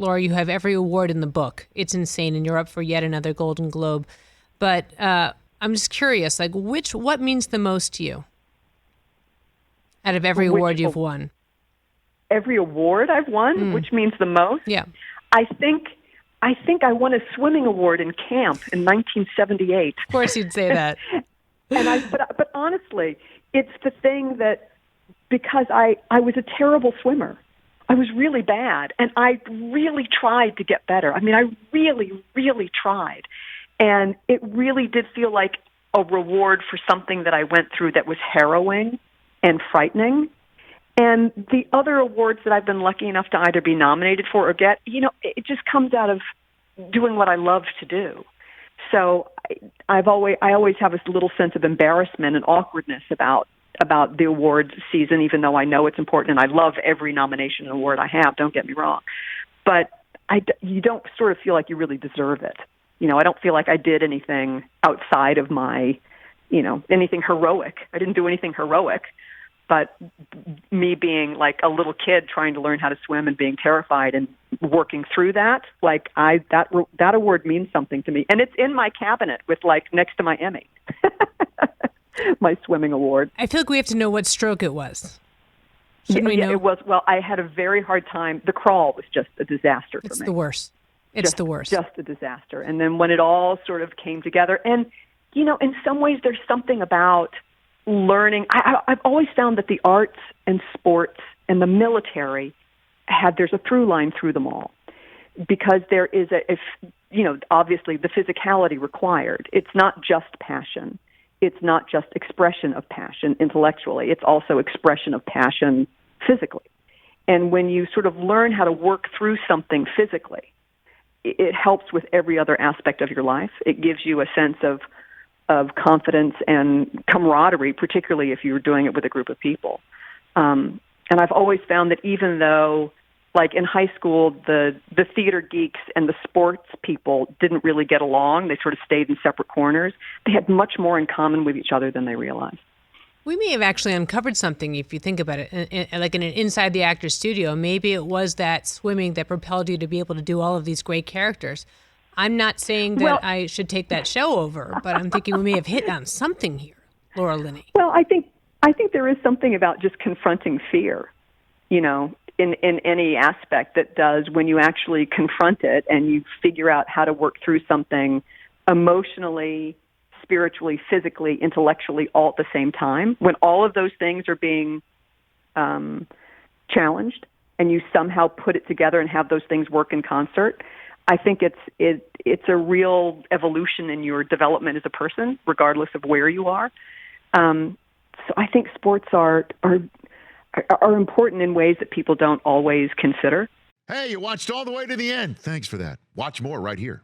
Laura, you have every award in the book. It's insane, and you're up for yet another Golden Globe. But I'm just curious, like, what means the most to you out of every award you've won? Every award I've won, which means the most? Yeah. I think I won a swimming award in camp in 1978. Of course you'd say that. But honestly, it's the thing that, because I was a terrible swimmer. I was really bad, and I really tried to get better. I mean, I really, really tried. And it really did feel like a reward for something that I went through that was harrowing and frightening. And the other awards that I've been lucky enough to either be nominated for or get, it just comes out of doing what I love to do. So I always have this little sense of embarrassment and awkwardness about the awards season, even though I know it's important, and I love every nomination and award I have, don't get me wrong. But you don't sort of feel like you really deserve it. I don't feel like I did anything outside of my, anything heroic. I didn't do anything heroic, but me being like a little kid trying to learn how to swim and being terrified and working through that, that award means something to me. And it's in my cabinet next to my Emmy. My swimming award. I feel like we have to know what stroke it was. Yeah, it was. Well, I had a very hard time. The crawl was just a disaster for me. It's the worst. It's the worst. Just a disaster. And then when it all sort of came together, and, in some ways there's something about learning. I've always found that the arts and sports and the military there's a through line through them all, because there is obviously the physicality required. It's not just passion. It's not just expression of passion intellectually. It's also expression of passion physically. And when you sort of learn how to work through something physically, it helps with every other aspect of your life. It gives you a sense of confidence and camaraderie, particularly if you're doing it with a group of people. And I've always found that even though, like in high school, the theater geeks and the sports people didn't really get along. They sort of stayed in separate corners. They had much more in common with each other than they realized. We may have actually uncovered something, if you think about it, like in an Inside the Actors studio. Maybe it was that swimming that propelled you to be able to do all of these great characters. I'm not saying that I should take that show over, but I'm thinking we may have hit on something here, Laura Linney. Well, I think there is something about just confronting fear, in any aspect that does, when you actually confront it and you figure out how to work through something emotionally, spiritually, physically, intellectually, all at the same time, when all of those things are being challenged and you somehow put it together and have those things work in concert, I think it's a real evolution in your development as a person, regardless of where you are. So I think sports are important in ways that people don't always consider. Hey, you watched all the way to the end. Thanks for that. Watch more right here.